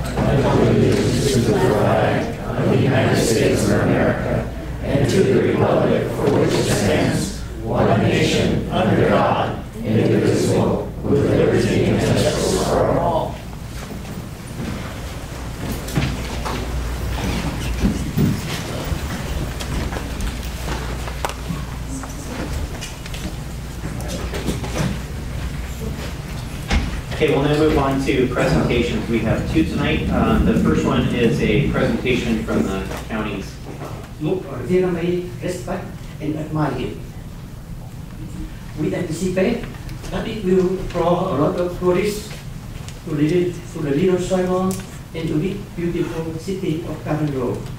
I pledge allegiance to the flag of the United States of America and to the republic for which it stands, one nation, under God, indivisible, with liberty and justice for all. Okay, we'll now move on to presentations. We have two tonight. The first one is a presentation from the county's. Look, genuinely respect and admire him. We anticipate that it will draw a lot of tourists to the little Saigon and to the beautiful city of Garden Grove.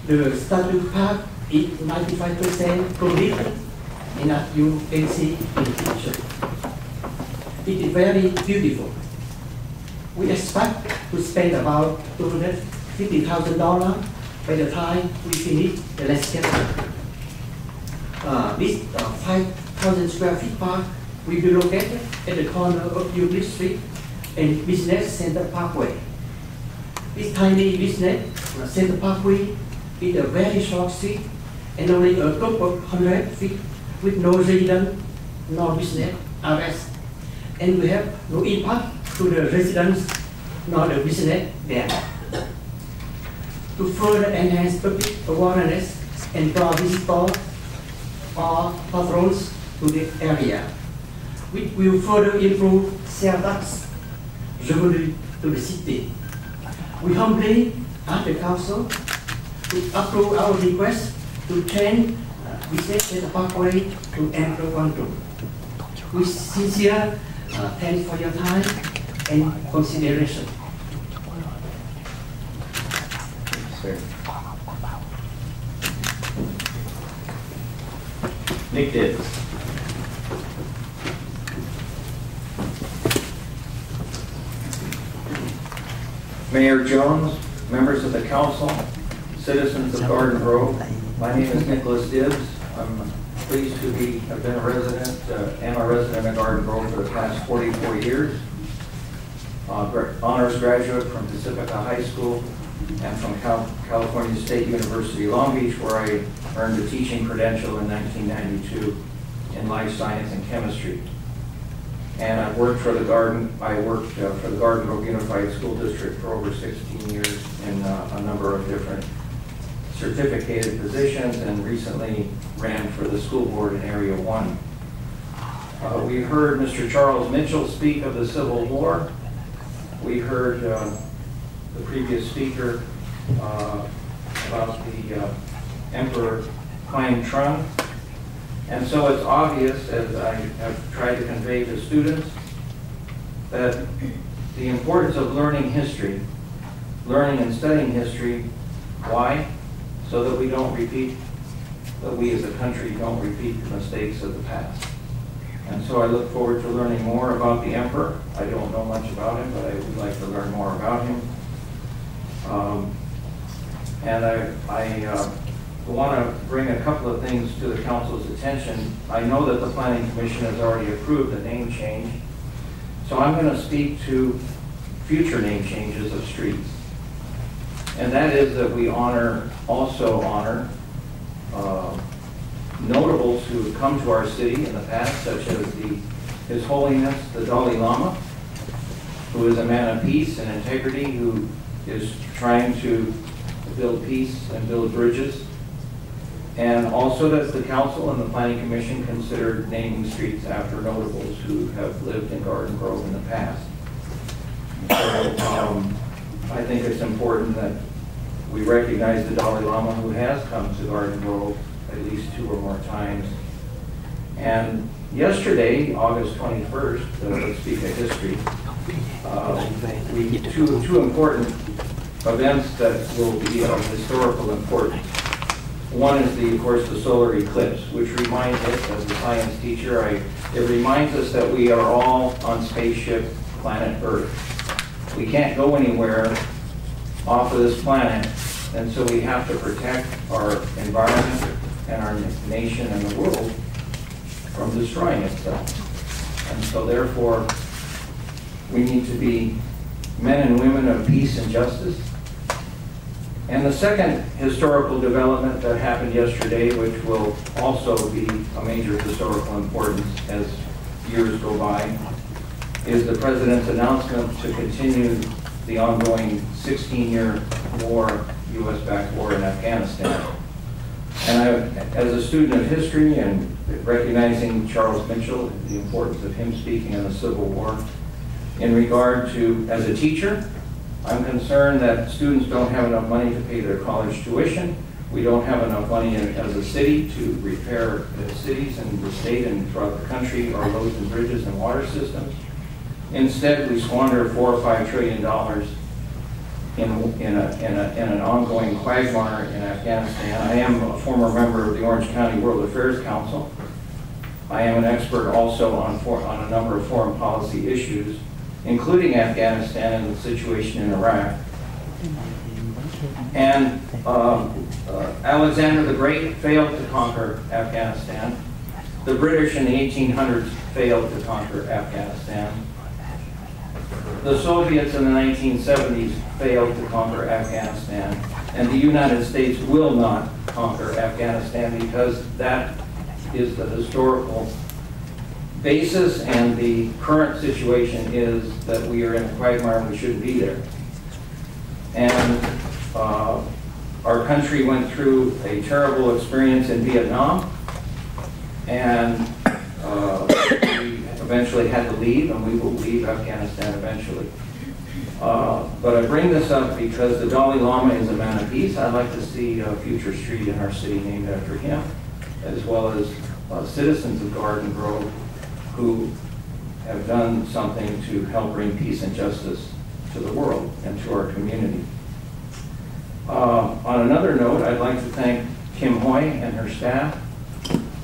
The statue park is 95% completed, and as you can see in the picture. It is very beautiful. We expect to spend about $250,000 by the time we finish the landscape. This 5,000 square feet park will be located at the corner of Business Street and Business Center Pkway. This tiny Business Center Pkway is a very short street and only a couple of 100 feet with no resident nor business arrest. And we have no impact to the residents nor the business there. To further enhance public awareness and draw visitors or patrons to the area, which will further improve sales tax revenue to the city. We humbly ask the council to approve our request to change Business Center Pkway to Emperor Quang Trung. We sincere thanks for your time and consideration. Nick did. Mayor Jones, members of the council, citizens of Garden Grove, my name is Nicholas Dibbs. I'm pleased to have been a resident, am a resident of Garden Grove for the past 44 years. Honors graduate from Pacifica High School and from California State University, Long Beach, where I earned a teaching credential in 1992 in life science and chemistry. And I worked for the Garden Grove Unified School District for over 16 years in a number of different certificated positions, and recently ran for the school board in Area 1. We heard Mr. Charles Mitchell speak of the Civil War. We heard the previous speaker about the Emperor Quang Trung. And so it's obvious, as I have tried to convey to students, that the importance of learning history, learning and studying history. Why? So that we don't repeat, that we as a country don't repeat the mistakes of the past. And so I look forward to learning more about the Emperor. I don't know much about him, but I would like to learn more about him. And I want to bring a couple of things to the council's attention. I know that the Planning Commission has already approved the name change, so I'm going to speak to future name changes of streets. And that is that we also honor notables who have come to our city in the past, such as His Holiness the Dalai Lama, who is a man of peace and integrity, who is trying to build peace and build bridges. And also that the council and the Planning Commission considered naming streets after notables who have lived in Garden Grove in the past. So I think it's important that we recognize the Dalai Lama, who has come to Garden Grove at least 2 or more times. And yesterday, August 21st, let's speak of history, two important events that will be of historical importance. One is, of course, the solar eclipse, which reminds us, as a science teacher, it reminds us that we are all on spaceship planet Earth. We can't go anywhere off of this planet, and so we have to protect our environment and our nation and the world from destroying itself. And so therefore, we need to be men and women of peace and justice. And the second historical development that happened yesterday, which will also be a major historical importance as years go by, is the President's announcement to continue the ongoing 16-year war, U.S.-backed war in Afghanistan. And as a student of history and recognizing Charles Mitchell, the importance of him speaking in the Civil War, in regard to, as a teacher, I'm concerned that students don't have enough money to pay their college tuition. We don't have enough money as a city to repair the cities and the state and throughout the country, our roads and bridges and water systems. Instead, we squander $4 or $5 trillion in an ongoing quagmire in Afghanistan. I am a former member of the Orange County World Affairs Council. I am an expert also on a number of foreign policy issues, including Afghanistan and the situation in Iraq. And Alexander the Great failed to conquer Afghanistan. The British in the 1800s failed to conquer Afghanistan. The Soviets in the 1970s failed to conquer Afghanistan. And the United States will not conquer Afghanistan because that is the historical basis, and the current situation is that we are in a quagmire and we shouldn't be there. And our country went through a terrible experience in Vietnam, and we eventually had to leave, and we will leave Afghanistan eventually. But I bring this up because the Dalai Lama is a man of peace. I'd like to see a future street in our city named after him, as well as citizens of Garden Grove who have done something to help bring peace and justice to the world and to our community. On another note, I'd like to thank Kim Hoy and her staff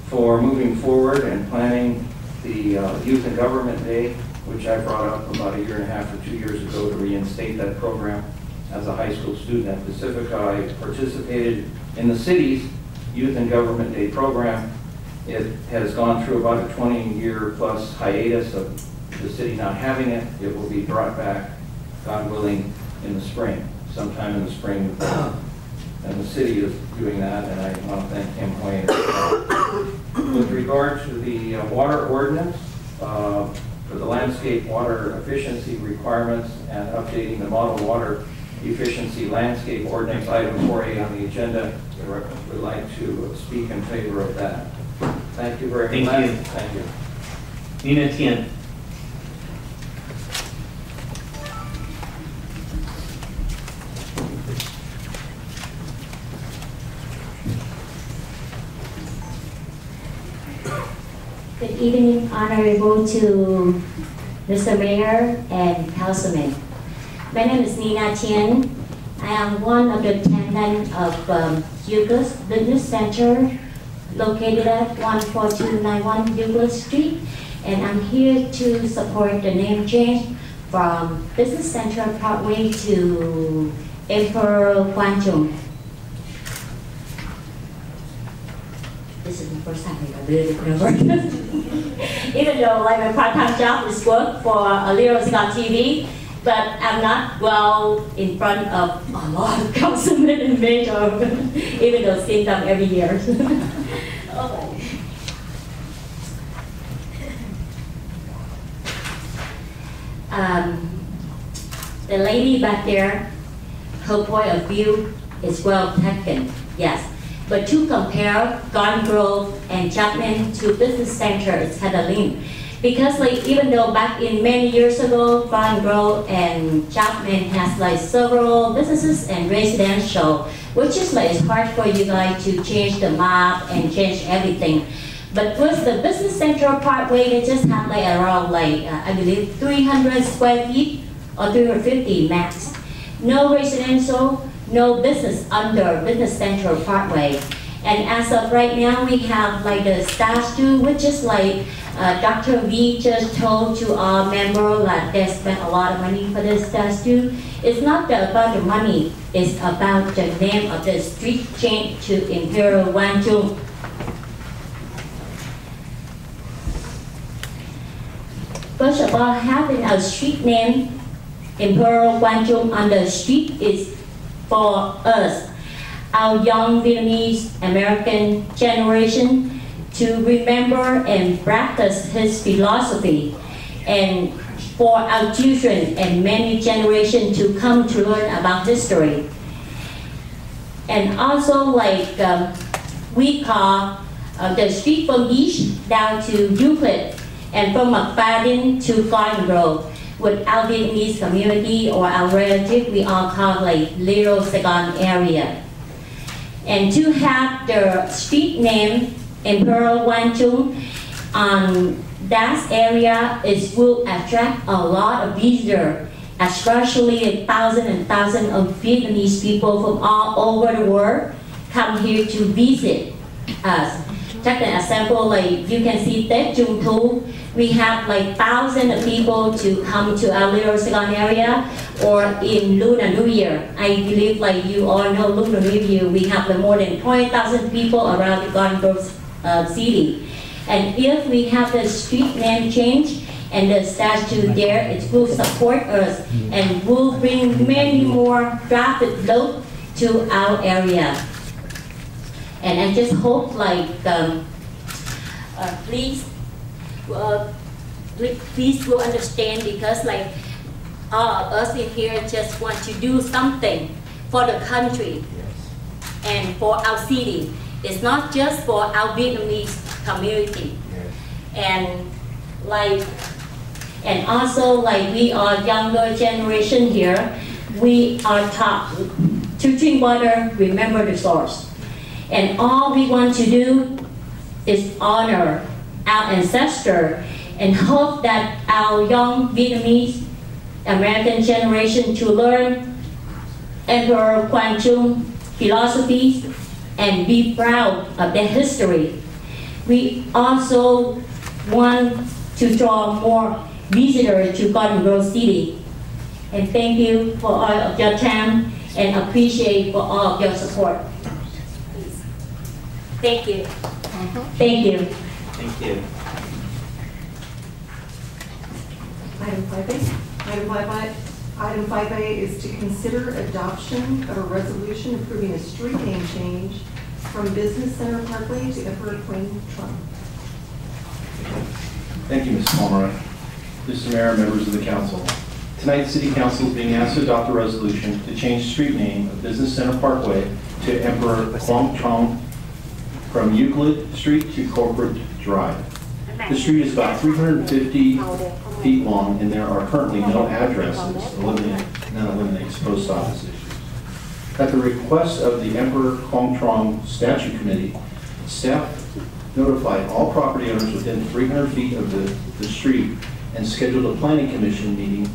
for moving forward and planning the Youth and Government Day, which I brought up about 1.5 years or 2 years ago to reinstate that program. As a high school student at Pacifica, I participated in the city's Youth and Government Day program. It has gone through about a 20-year plus hiatus of the city not having it. It will be brought back, God willing, in the spring, sometime in the spring. And the city is doing that, and I want to thank Kim Hoy. With regard to the water ordinance, for the landscape water efficiency requirements and updating the model water efficiency landscape ordinance, item 4A on the agenda, I would like to speak in favor of that. Thank you very much. Thank you. Thank you. Nina Tien. Good evening, Honorable to Mr. Mayor and Councilman. My name is Nina Tien. I am one of the attendants of Douglas Business Center, located at 14291 Douglas Street, and I'm here to support the name change from Business Center Pkway to Emperor Quang Trung. This is the first time I did it over. Even though like my part-time job is work for a little Scott TV, but I'm not well in front of a lot of councilmen and mayor, even though see them every year. The lady back there, her point of view is well taken, yes. But to compare Garden Grove and Chapman to Business Center, it's kind of linked. Because like even though back in many years ago, Garden Grove and Chapman has like several businesses and residential, which is like it's hard for you guys to change the map and change everything. But with the Business Center Pkway, they just have like around like, I believe 300 square feet or 350 max. No residential, no business under Business Center Pkway. And as of right now, we have like the statue, which is like Dr. V just told to our member that they spent a lot of money for this statue. It's not about the money, it's about the name of the street change to Emperor Quang Trung. First of all, having a street name Emperor Quang Trung on the street is for us, our young Vietnamese American generation, to remember and practice his philosophy, and for our children and many generations to come to learn about history. And also, like, we call the street from east down to Euclid, and from McFadden to Garden Grove. With our Vietnamese community or our relative, we all call like Little Saigon area. And to have the street name Emperor Quang Trung on that area will attract a lot of visitors, especially thousands and thousands of Vietnamese people from all over the world come here to visit us. Just an example, like you can see Tết Trung Thu, we have like thousands of people to come to our Little Saigon area, or in Lunar New Year. I believe like you all know Lunar New Year, we have like more than 20,000 people around the Garden Grove city. And if we have the street name change and the statue there, it will support us and will bring many more traffic flow to our area. And I just hope like, please will understand, because like all of us in here just want to do something for the country and for our city. It's not just for our Vietnamese community. And like, and also like we are younger generation here, we are taught to drink water, remember the source. And all we want to do is honor our ancestors and hope that our young Vietnamese American generation to learn Emperor Quang Trung philosophies and be proud of their history. We also want to draw more visitors to Garden Grove City. And thank you for all of your time and appreciate for all of your support. Thank you. Thank you. Thank you. Item 5A. Item 5A is to consider adoption of a resolution approving a street name change from Business Center Pkway to Emperor Quang Trung. Thank you, Ms. Palmer. Mr. Mayor, members of the council. Tonight, City Council is being asked to adopt a resolution to change street name of Business Center Pkway to Emperor Quang Trung from Euclid Street to Corporate Drive. The street is about 350 feet long, and there are currently no addresses, that eliminates post office issues. At the request of the Emperor Quang Trung Statue Committee, staff notified all property owners within 300 feet of the street and scheduled a planning commission meeting.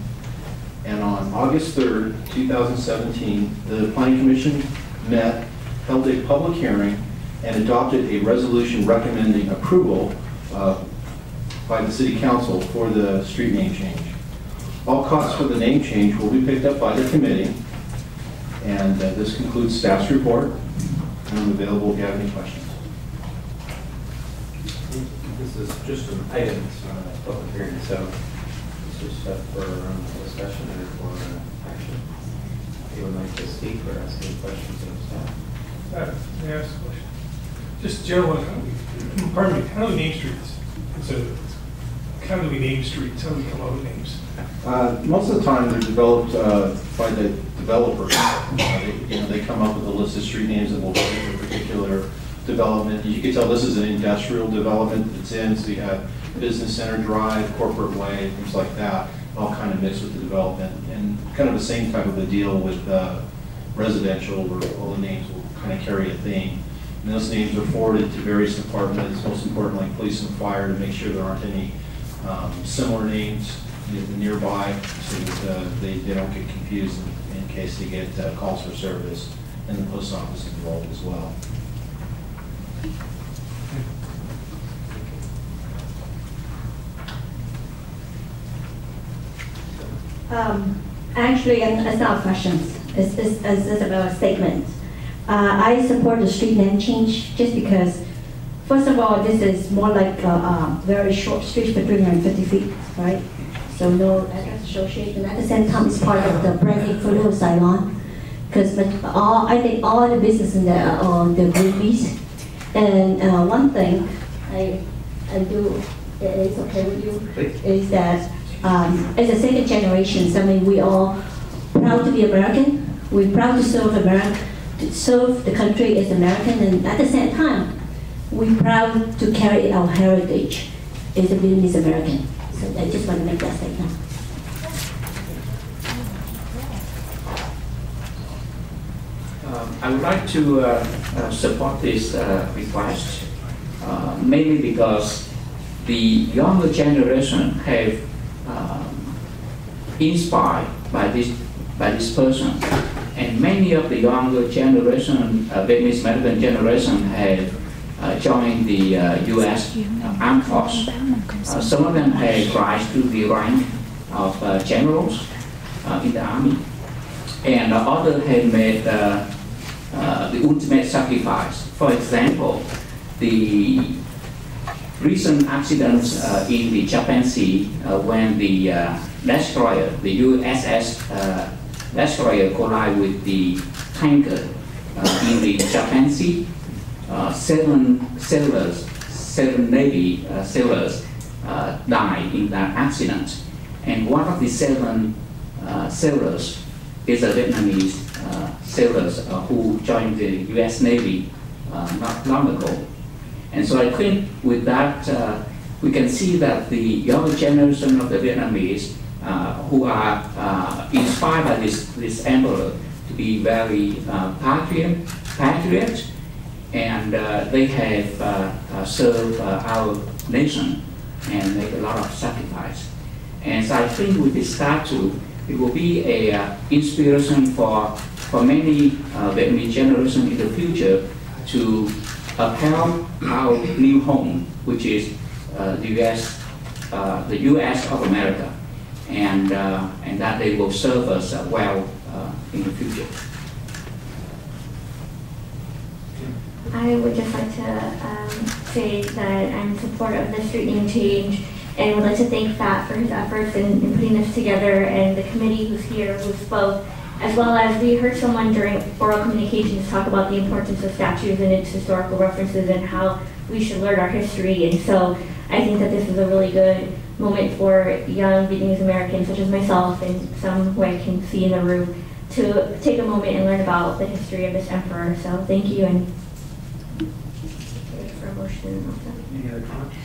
And on August 3rd, 2017, the planning commission met, held a public hearing, and adopted a resolution recommending approval by the City Council for the street name change. All costs for the name change will be picked up by the committee, and this concludes staff's report. And I'm available if you have any questions. This is just an item, it's not a public hearing, so this is stuff for discussion or for action. Anyone like to speak or ask any questions of staff? May I ask a question? Just general, pardon me, how do we name streets? So, how do we name streets? How do we come up with names? Most of the time, they're developed by the developers. They come up with a list of street names that will fit a particular development. You can tell this is an industrial development that's in, so you have Business Center Drive, Corporate Way, things like that, all kind of mixed with the development. And kind of the same type of a deal with residential, where all the names will kind of carry a theme. And those names are forwarded to various departments, most importantly police and fire, to make sure there aren't any similar names nearby, so that they don't get confused in case they get calls for service, and the post office is involved as well. Actually, it's not questions. It's about a statement. I support the street name change just because, first of all, this is more like a very short street for 350 feet, right? so no address association. At the same time, it's part of the branding for the Saigon, because I think all the business in there are on the Greenpeace. And one thing I do, it's okay with you, is that as a second generation, I mean, we are proud to be American. We're proud to serve America, to serve the country as American, and at the same time, we're proud to carry our heritage as a Vietnamese American. So I just want to make that statement. I would like to support this request, mainly because the younger generation have inspired by this person, and many of the younger generation, Vietnamese American generation, have joined the U.S. Armed Force. Some of them have rise to the rank of generals in the army, and others have made the ultimate sacrifice. For example, the recent accidents in the Japan Sea when the destroyer, the USS destroyer, collided with the tanker in the Japan Sea. Seven Navy sailors died in that accident, and one of the 7 sailors is a Vietnamese sailors who joined the U.S. Navy not long ago. And so I think with that, we can see that the younger generation of the Vietnamese who are inspired by this emperor to be very patriot, and they have served our nation and made a lot of sacrifice. And so I think with this statue, it will be a inspiration for many Vietnamese generation in the future to upheld our new home, which is the U.S. of America, and that they will serve us well in the future. I would just like to say that I'm in support of the street name change, and would like to thank Pat for his efforts in putting this together, and the committee who's here who spoke, as well as we heard someone during oral communications talk about the importance of statues and its historical references and how we should learn our history. And so I think that this is a really good moment for young Vietnamese Americans such as myself and some who I can see in the room to take a moment and learn about the history of this emperor. So thank you, and for a motion. Any other comments?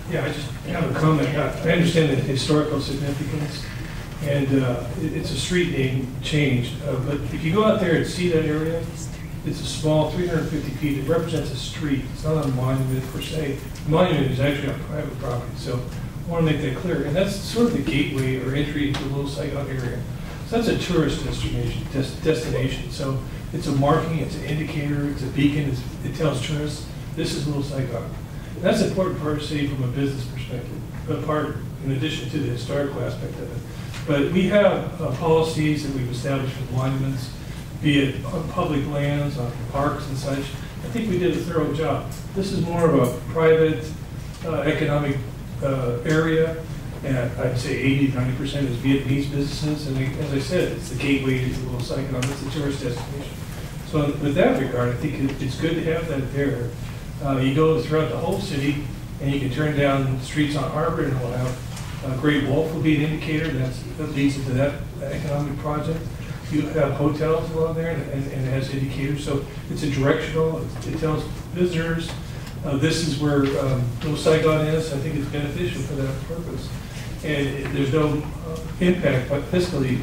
Yeah, I just have a comment. I understand the historical significance, and it's a street name change. But if you go out there and see that area, it's a small 350 feet. It represents a street. It's not a monument per se. The monument is actually on private property. So I want to make that clear. And that's sort of the gateway or entry into the Little Saigon area. So that's a tourist destination. So it's a marking, it's an indicator, it's a beacon. It tells tourists this is Little Saigon. And that's an important part to say from a business perspective, but part in addition to the historical aspect of it. But we have policies that we've established for monuments, be it on public lands, on parks and such. I think we did a thorough job. This is more of a private economic area, and I'd say 80–90% is Vietnamese businesses. And as I said, it's the gateway to Little Saigon. It's a tourist destination. So with that regard, I think it's good to have that there. You go throughout the whole city, and you can turn down streets on Harbor, and we'll have Great Wolf will be an indicator that leads into that economic project. You have hotels along there, and it has indicators. So it's a directional. It tells visitors this is where Little Saigon is. I think it's beneficial for that purpose. And there's no impact, but fiscally,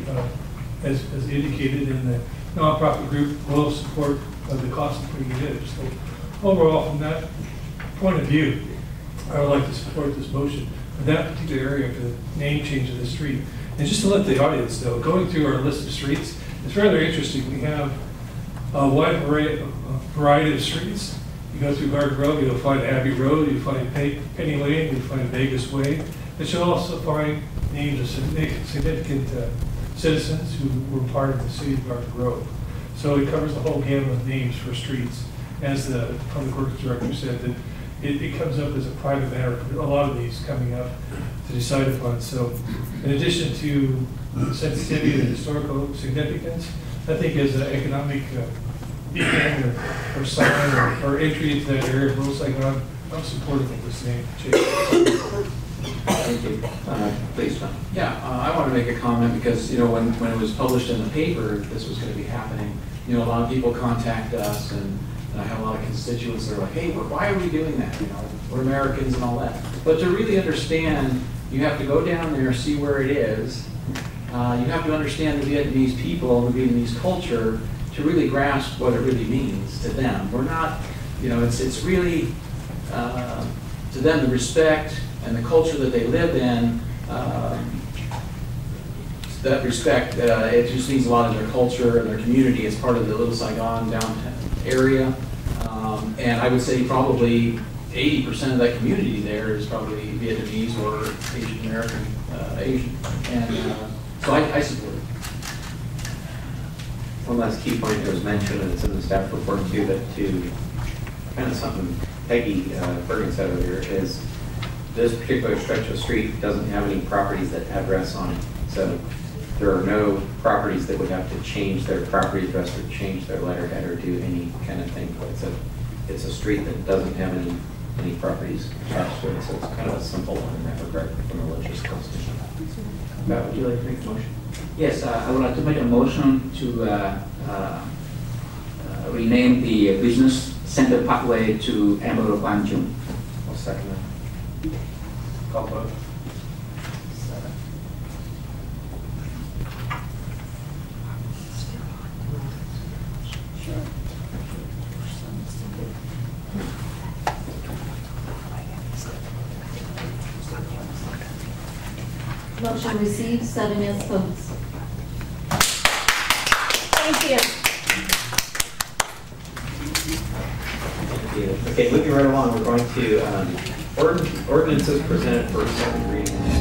as indicated in the nonprofit group, will support the cost of putting it in. So overall, from that point of view, I would like to support this motion in that particular area for the name change of the street. And just to let the audience know, going through our list of streets, it's rather interesting. We have a wide variety of streets. You go through Garden Grove, you'll find Abbey Road, you'll find Penny Lane, you'll find Vegas Way. But you'll also find names of significant citizens who were part of the city of Garden Grove. So it covers the whole gamut of names for streets. As the Public Works Director said, that it comes up as a private matter, a lot of these coming up to decide upon. So in addition to the sensitivity and historical significance, I think as an economic beacon or sign or entry into that area of Little Saigon, I'm supportive of this name change. Thank you. Please, Tom. Yeah, I want to make a comment because, you know, when it was published in the paper, this was going to be happening, you know, a lot of people contact us, and I have a lot of constituents that are like, hey, why are we doing that? You know, we're Americans and all that. But to really understand, you have to go down there, see where it is. You have to understand the Vietnamese people and the Vietnamese culture to really grasp what it really means to them. We're not, you know, it's really, to them, the respect and the culture that they live in, that respect, it just means a lot of their culture and their community as part of the Little Saigon downtown area. And I would say probably 80% of that community there is probably Vietnamese or Asian American, Asian. And so I support it. One last key point that was mentioned, and it's in the staff report too, that to kind of something Peggy Bergen said earlier, is this particular stretch of street doesn't have any properties that address on it. So there are no properties that would have to change their property address or change their letterhead or do any kind of thing. It's a street that doesn't have any properties attached to it. So it's kind of a simple one in that regard from a logistical standpoint. Matt, would you like to make a motion? Yes, I would like to make a motion to rename the Business Center Pkway to Emperor Quang Trung. I'll second that. Call vote. Motion received, 7 yes votes. Thank you. Thank you. Okay, moving right along, we're going to ordinances presented for second reading.